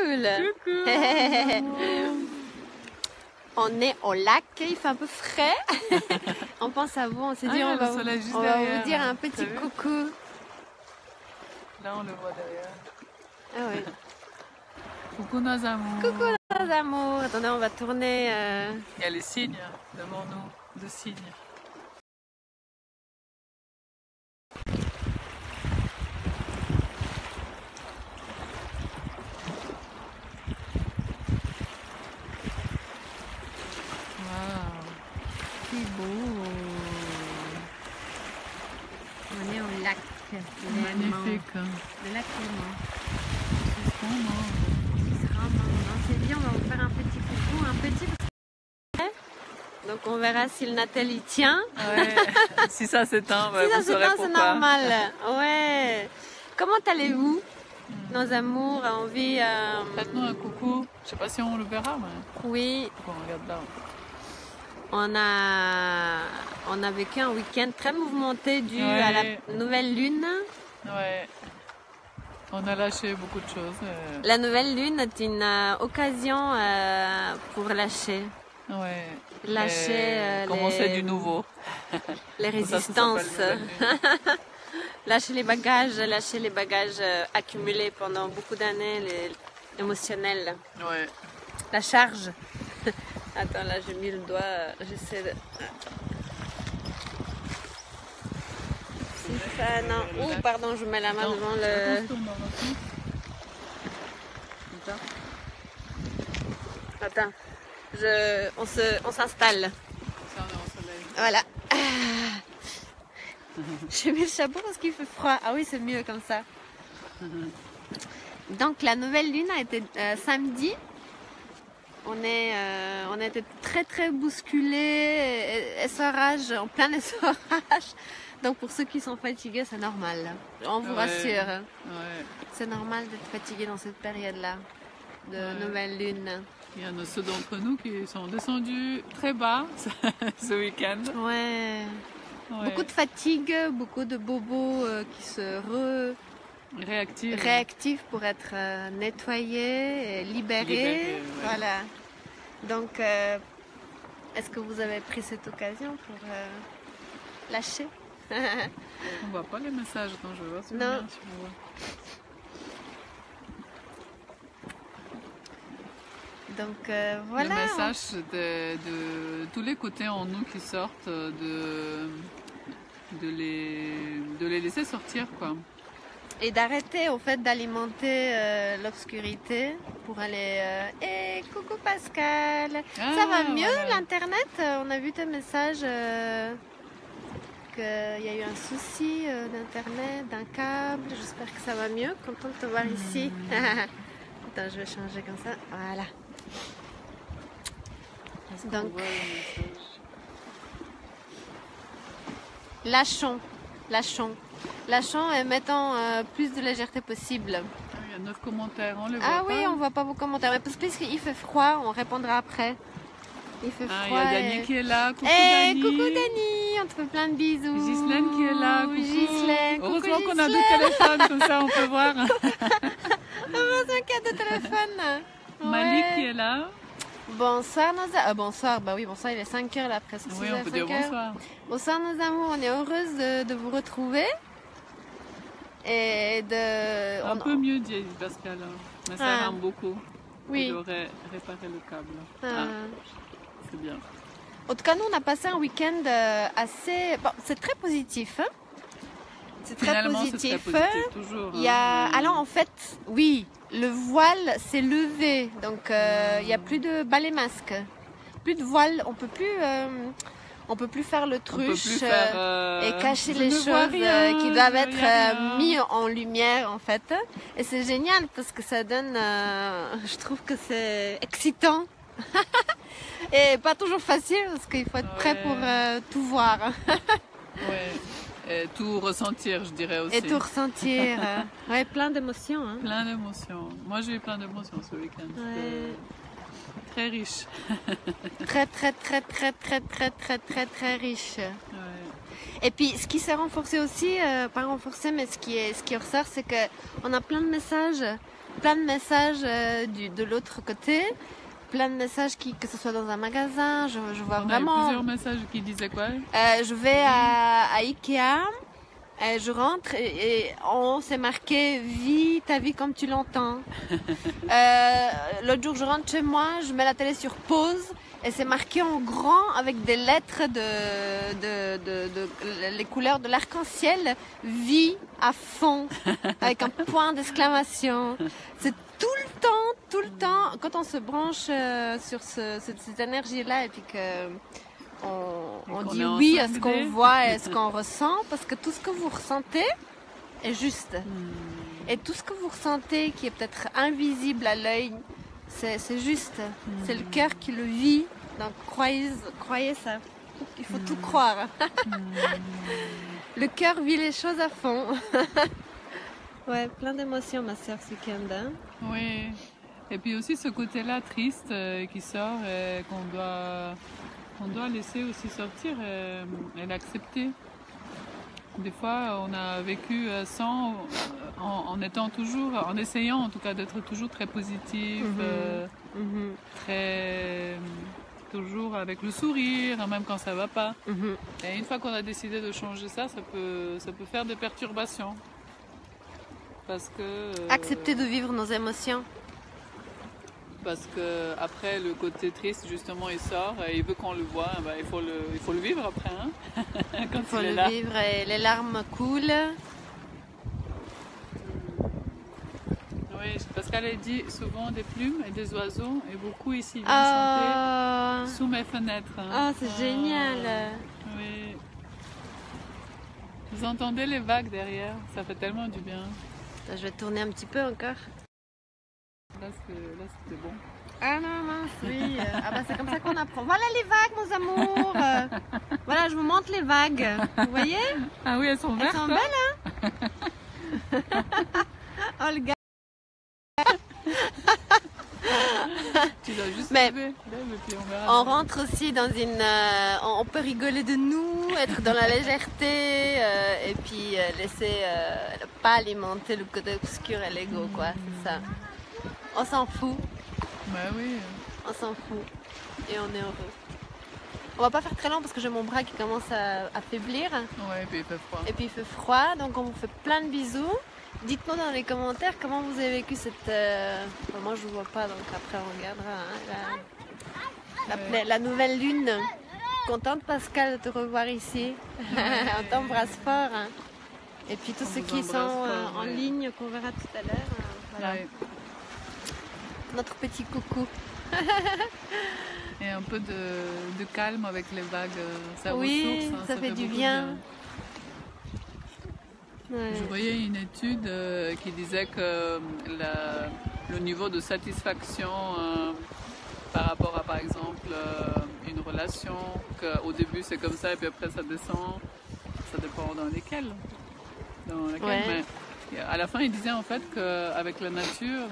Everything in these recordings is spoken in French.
cool. Coucou. On est au lac, il fait un peu frais. On pense à vous, on s'est dit on va vous dire un petit coucou. Là on le voit derrière. Ah oui. Coucou nos amours. Coucou nos amours. Attendez, on va tourner. Il y a les cygnes devant nous, de cygnes. C'est beau. On est au lac. Magnifique. Le lac Léman. C'est vraiment. C'est vraiment. On s'est dit on va vous faire un petit coucou, un petit. Donc on verra si le Nathalie tient. Ouais. Si ça s'éteint, Si ça vous saurez s'éteint, pourquoi. c'est normal. Ouais. Comment allez-vous, nos amours? On vit. Faites-nous un coucou. Je sais pas si on le verra, mais. Oui. Bon, regarde là. On a vécu un week-end très mouvementé dû à la nouvelle lune. Ouais. On a lâché beaucoup de choses. La nouvelle lune est une occasion pour lâcher. Ouais. Lâcher commencer du nouveau. Les résistances. Lâcher les bagages accumulés pendant beaucoup d'années, émotionnels. Ouais. La charge. Attends, là j'ai mis le doigt, j'essaie de... C'est ça, non. Oh, pardon, je mets la main devant le... Attends, on s'installe. Voilà. J'ai mis le chapeau parce qu'il fait froid. Ah oui, c'est mieux comme ça. Donc la nouvelle lune a été samedi. On a été très très bousculés, essorage, en plein essorage. Donc pour ceux qui sont fatigués, c'est normal. On vous rassure. Ouais. C'est normal d'être fatigué dans cette période-là de nouvelle lune. Il y en a ceux d'entre nous qui sont descendus très bas ce week-end. Ouais. Beaucoup de fatigue, beaucoup de bobos qui se réactivent pour être nettoyés, libérés. Voilà. Donc, est-ce que vous avez pris cette occasion pour lâcher? On voit pas les messages. Attends, je vais voir si on voit. Donc voilà. Le message de tous les côtés en nous qui sortent, de les laisser sortir, quoi. Et d'arrêter au fait d'alimenter l'obscurité pour aller... coucou Pascal, ça va mieux l'internet? On a vu tes messages qu'il y a eu un souci d'internet, d'un câble. J'espère que ça va mieux. Content de te voir ici. Attends, je vais changer comme ça. Voilà. Donc, lâchons et mettons plus de légèreté possible. Il y a 9 commentaires, on les voit pas. Ah oui, pas. on voit pas vos commentaires. Mais parce qu'il fait froid, on répondra après. Il fait froid. Il y a Dani qui est là. Coucou Dani. Coucou Dani, on te fait plein de bisous. Ghislaine qui est là. Coucou. Ghislaine. Heureusement qu'on a deux téléphones, comme ça on peut voir. Heureusement qu'il y a deux téléphones. Malik qui est là. Bonsoir nos amours. Bonsoir, bah oui, bonsoir, il est 5h là presque. Oui, on peut dire bonsoir. Bonsoir nos amours, on est heureuse de vous retrouver. Et un peu mieux dit Pascal, mais ça rame beaucoup. Oui. Il aurait réparé le câble. C'est bien. En tout cas, nous on a passé un week-end assez... Bon, c'est très positif. Hein, c'est très positif. C'est très positif toujours. Il y a... Alors en fait, oui, le voile s'est levé. Donc il n'y a plus de balai masque. Plus de voile. On peut plus faire le truche et cacher les choses qui doivent être mises en lumière en fait. Et c'est génial parce que ça donne, je trouve que c'est excitant. Et pas toujours facile parce qu'il faut être prêt pour tout voir. Ouais. Et tout ressentir, je dirais aussi. Et tout ressentir. Ouais, plein d'émotions. Hein. Plein d'émotions. Moi j'ai eu plein d'émotions ce week-end. Ouais. Très riche. Très riche. Ouais. Et puis, ce qui s'est renforcé aussi, pas renforcé, mais ce qui ressort, c'est que on a plein de messages de l'autre côté, plein de messages que ce soit dans un magasin, je vois vraiment. On a plusieurs messages qui disaient quoi? Je vais à Ikea, je rentre et on s'est marqué vis ta vie comme tu l'entends. L'autre jour, je rentre chez moi, je mets la télé sur pause. Et c'est marqué en grand avec des lettres les couleurs de l'arc-en-ciel, vie à fond, avec un point d'exclamation. C'est tout le temps, quand on se branche sur cette énergie-là et puis on dit oui à ce qu'on voit et à ce qu'on ressent, parce que tout ce que vous ressentez est juste. Et tout ce que vous ressentez qui est peut-être invisible à l'œil, c'est juste, c'est le cœur qui le vit, donc croyez ça, il faut tout croire. Le cœur vit les choses à fond. Ouais, plein d'émotions ma sœur ce week-end. Hein. Oui, et puis aussi ce côté-là triste qui sort et qu'on doit laisser aussi sortir et l'accepter. Des fois, on a vécu sans, en étant toujours, en essayant en tout cas d'être toujours très positif, très toujours avec le sourire, même quand ça va pas. Et une fois qu'on a décidé de changer ça, ça peut faire des perturbations. Parce que accepter de vivre nos émotions. Parce que après le côté triste justement il sort et il veut qu'on le voit, ben, il faut le vivre après. Hein quand il faut le vivre et les larmes coulent. Oui, parce qu'elle a dit souvent des plumes et des oiseaux et beaucoup ici viennent chanter sous mes fenêtres. Hein. Oh, c'est génial. Oui. Vous entendez les vagues derrière, ça fait tellement du bien. Je vais tourner un petit peu encore. Là c'était bon. Ah non, mince, oui. Ah bah c'est comme ça qu'on apprend. Voilà les vagues, nos amours. Voilà, je vous montre les vagues. Vous voyez? Ah oui, elles sont vertes. Elles sont belles, hein? Oh le gars. Tu dois juste mais lever, et puis on verra. On rentre aussi dans une... on peut rigoler de nous, être dans la légèreté et puis laisser pas alimenter le côté obscur et l'ego, quoi. C'est ça. On s'en fout. Bah oui. On s'en fout. Et on est heureux. On va pas faire très long parce que j'ai mon bras qui commence à faiblir. Ouais, et puis il fait froid. Et puis il fait froid, donc on vous fait plein de bisous. Dites-nous dans les commentaires comment vous avez vécu cette... Moi je ne vois pas, donc après on regardera. La nouvelle lune. Contente Pascal de te revoir ici. On t'embrasse fort. Hein. Et puis tous ceux qui sont en ligne qu'on verra tout à l'heure. Voilà. Ouais. Notre petit coucou. Et un peu de calme avec les vagues. Ça oui, ressource, hein, ça fait du bien. Ouais. Je voyais une étude qui disait que le niveau de satisfaction par rapport à, par exemple, une relation, qu'au début c'est comme ça et puis après ça descend, ça dépend dans laquelle. Ouais. Mais à la fin, il disait en fait qu'avec la nature,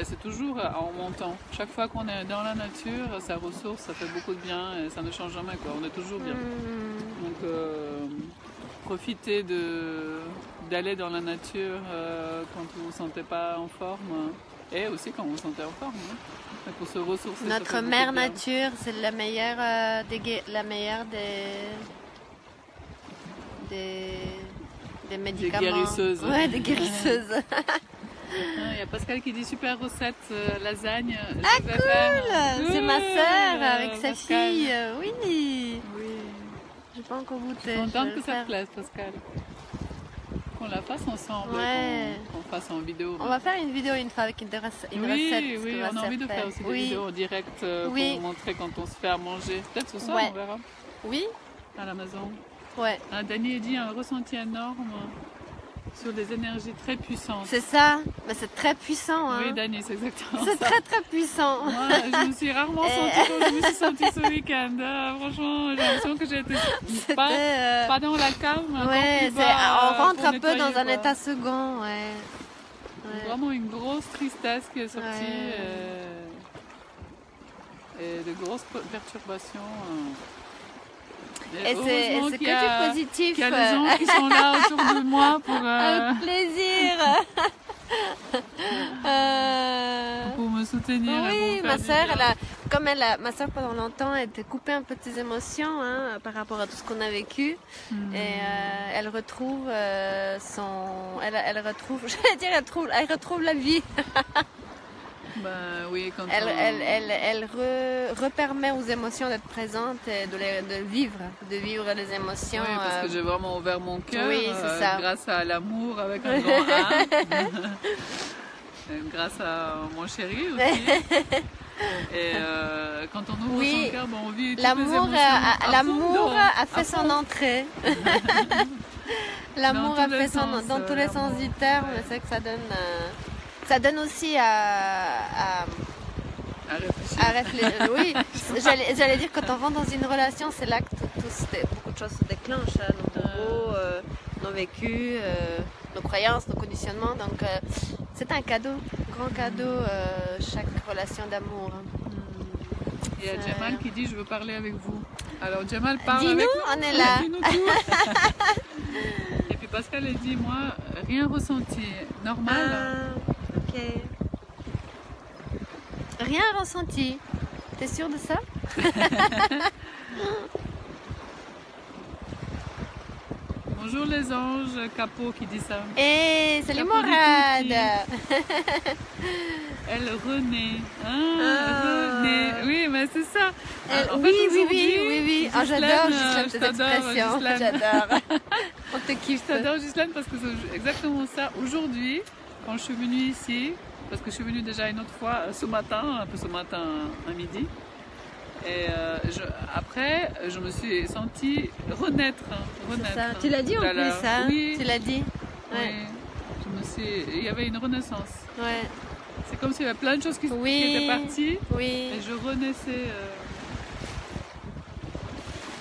c'est toujours en montant. Chaque fois qu'on est dans la nature, ça ressource, ça fait beaucoup de bien et ça ne change jamais, quoi. On est toujours bien. Donc, profitez d'aller dans la nature quand vous ne vous sentez pas en forme et aussi quand vous vous sentez en forme. Hein. Pour se ressourcer. Notre mère nature, c'est la meilleure des médicaments. Des guérisseuses. Ouais, des guérisseuses. Il y a Pascal qui dit super recette lasagne. Ah cool, c'est ma sœur avec sa fille. Oui. J'ai pas encore goûté. Je suis contente que ça te plaise, Pascal. Qu'on la fasse ensemble, qu'on fasse en vidéo. On va faire une vidéo une fois avec une recette. Oui, on a envie de faire aussi des vidéos en direct pour vous montrer quand on se fait à manger. Peut-être ce soir, on verra. Oui. À la maison. Ouais. Dani a dit un ressenti énorme sur des énergies très puissantes. C'est ça, mais c'est très puissant. Hein. Oui, Dani, c'est exactement ça. C'est très très puissant. Moi, je me suis rarement sentie comme je me suis sentie ce week-end. Franchement, j'ai l'impression que j'ai été pas dans la cave, mais on rentre un peu dans un état second. Ouais. Vraiment une grosse tristesse qui est sortie et de grosses perturbations. Et c'est que du positif. Il y a les gens qui sont là autour de moi pour... Avec plaisir. Pour me soutenir. Oui, ma sœur, ma sœur pendant longtemps, elle était coupée un peu de ses émotions hein, par rapport à tout ce qu'on a vécu. Et elle retrouve elle retrouve, j'allais dire, elle retrouve la vie. Ben, oui, quand elle repermet aux émotions d'être présentes et de vivre les émotions. Oui, parce que j'ai vraiment ouvert mon cœur grâce à l'amour avec un grand A. Grâce à mon chéri aussi. Et quand on ouvre son cœur, on vit toutes les émotions. L'amour a fait son entrée. L'amour a fait son entrée dans tous les sens du terme. C'est que ça donne aussi à réfléchir. Oui, j'allais dire quand on rentre dans une relation, c'est là que beaucoup de choses se déclenchent. Hein, nos propos, nos vécus, nos croyances, nos conditionnements. Donc c'est un cadeau, un grand cadeau, chaque relation d'amour. Il y a Jamal qui dit je veux parler avec vous. Alors Jamal parle avec nous. Dis-nous, on est là. Dis-nous tout. Et puis Pascal elle dit moi rien ressenti, normal. Ok. Rien ressenti. T'es sûre de ça? Bonjour les anges, Capot qui dit ça. Et salut Morad. Elle renaît. Renaît. Oui, mais c'est ça. Oui. J'adore Ghislaine, cette expression. J'adore. On te kiffe. J'adore Ghislaine parce que c'est exactement ça. Aujourd'hui, quand je suis venue ici, parce que je suis venue déjà une autre fois ce matin, un peu ce matin à midi, et après je me suis sentie renaître. Ça. Tu l'as dit en plus, ça? Oui. Tu l'as dit? Ouais. Oui. Il y avait une renaissance. Ouais. C'est comme s'il y avait plein de choses qui étaient parties, et je renaissais.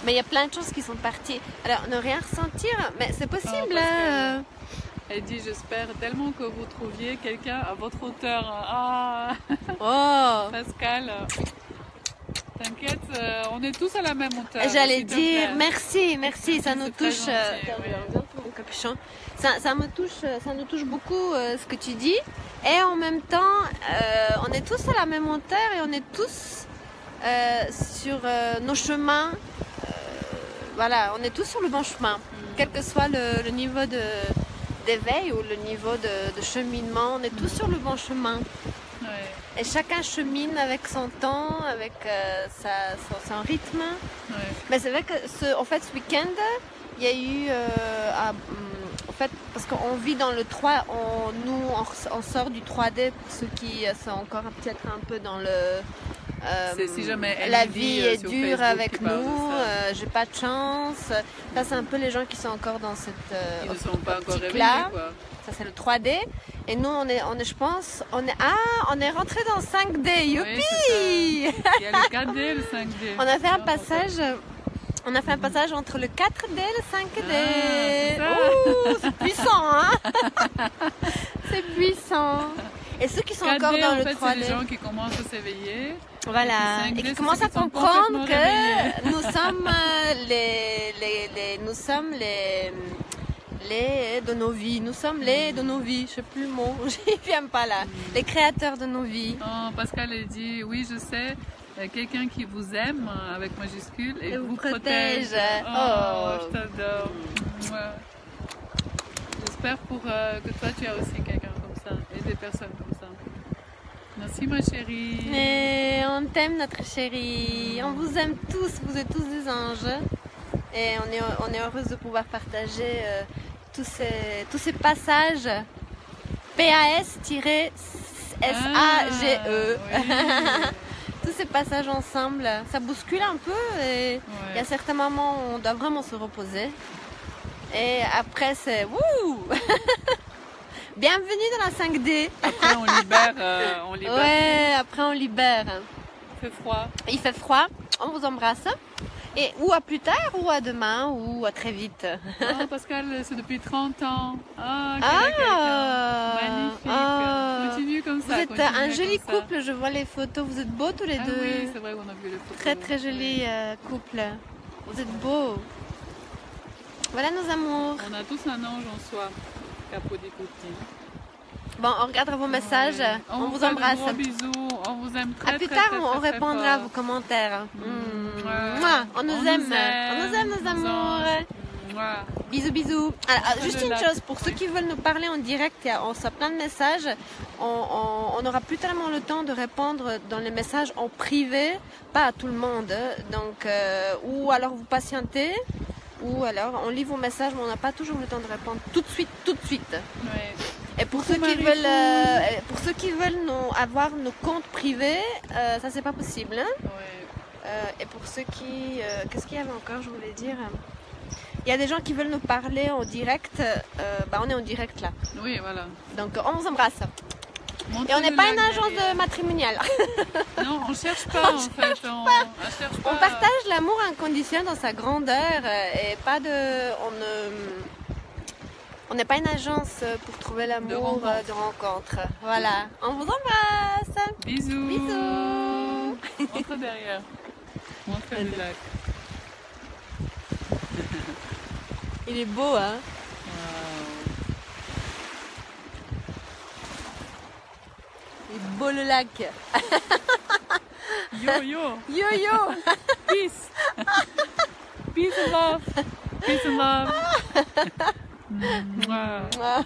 Mais il y a plein de choses qui sont parties. Alors, ne rien ressentir, mais c'est possible. Elle dit j'espère tellement que vous trouviez quelqu'un à votre hauteur. Ah. Oh. Pascal, t'inquiète, on est tous à la même hauteur. J'allais dire merci, ça nous touche. Mon capuchon. Ça nous touche beaucoup ce que tu dis. Et en même temps, on est tous à la même hauteur et on est tous sur nos chemins. Voilà, on est tous sur le bon chemin, quel que soit le niveau d'éveil ou le niveau de cheminement, on est tous sur le bon chemin. Ouais. Et chacun chemine avec son temps, avec son rythme. Ouais. Mais c'est vrai que ce week-end, il y a eu, en fait, parce qu'on vit dans le 3, on sort du 3D pour ceux qui sont encore peut-être un peu dans le... si jamais la vie est dure avec nous, j'ai pas de chance. Ça, c'est un peu les gens qui sont encore dans cette ils ne sont pas encore réveillés, quoi. Ça, c'est le 3D. Et nous, on est je pense, on est rentré dans le 5D. Youpi! Oui, il y a le 4D, le 5D. On a fait un passage entre le 4D et le 5D. C'est puissant, hein? C'est puissant. Et ceux qui sont 4D, encore dans le 3D, c'est les gens qui commencent à s'éveiller. Voilà, et qui commencent à comprendre que nous sommes les de nos vies. Nous sommes les de nos vies. Je sais plus le mot, j'y viens pas là. Les créateurs de nos vies. Oh, Pascal a dit, oui, je sais. Quelqu'un qui vous aime avec majuscule et vous protège. Oh, je t'adore. J'espère que toi tu as aussi quelqu'un comme ça et des personnes comme ça. Merci ma chérie. Mais on t'aime notre chérie. On vous aime tous. Vous êtes tous des anges. Et on est heureuse de pouvoir partager tous ces passages. PAS-SAGE. Tous ces passages ensemble, ça bouscule un peu et il y a certains moments où on doit vraiment se reposer. Et après c'est wouh. Bienvenue dans la 5D. Après on libère. Ouais, après on libère. Il fait froid. Il fait froid, on vous embrasse. Et ou à plus tard, ou à demain, ou à très vite. Oh, Pascal, c'est depuis 30 ans. Magnifique. Continue comme ça. Vous êtes un joli couple, je vois les photos. Vous êtes beaux tous les deux. Oui, c'est vrai qu'on a vu les photos. Très très joli couple. Vous êtes beaux. Voilà nos amours. On a tous un ange en soi. Capo di tutti. Bon, on regardera vos messages. Ouais. On vous fait de embrasse. Gros bisous. On vous aime très, À plus très, tard, très, on très, répondra très à fort. vos commentaires. Ouais. On nous aime. On nous aime, nos amours. Mouah. Bisous, bisous. Alors, juste le une lac. chose, pour ceux qui veulent nous parler en direct, on reçoit plein de messages. On n'aura plus tellement le temps de répondre dans les messages en privé, pas à tout le monde. Donc, ou alors vous patientez, ou alors on lit vos messages, mais on n'a pas toujours le temps de répondre tout de suite, Ouais. Et pour Coucou, ceux qui Marie-Fou. veulent avoir nos comptes privés, ça c'est pas possible. Hein. Ouais. Et pour ceux qui, qu'est-ce qu'il y avait encore, je voulais dire. Il y a des gens qui veulent nous parler en direct. On est en direct là. Oui, voilà. Donc on vous embrasse. Et on n'est Montrez-le pas une lac agence derrière. de matrimoniale. Non, on cherche pas en fait. On cherche pas. On partage l'amour inconditionnel dans sa grandeur et pas de. On n'est pas une agence pour trouver l'amour de rencontre. Voilà. On vous embrasse. Bisous. Bisous. Montre derrière. Montre le lac. Il est beau, hein? Wow. Il est beau le lac. Yo yo. Yo yo. Peace. Peace and love. Peace and love. Mwah. Mouah.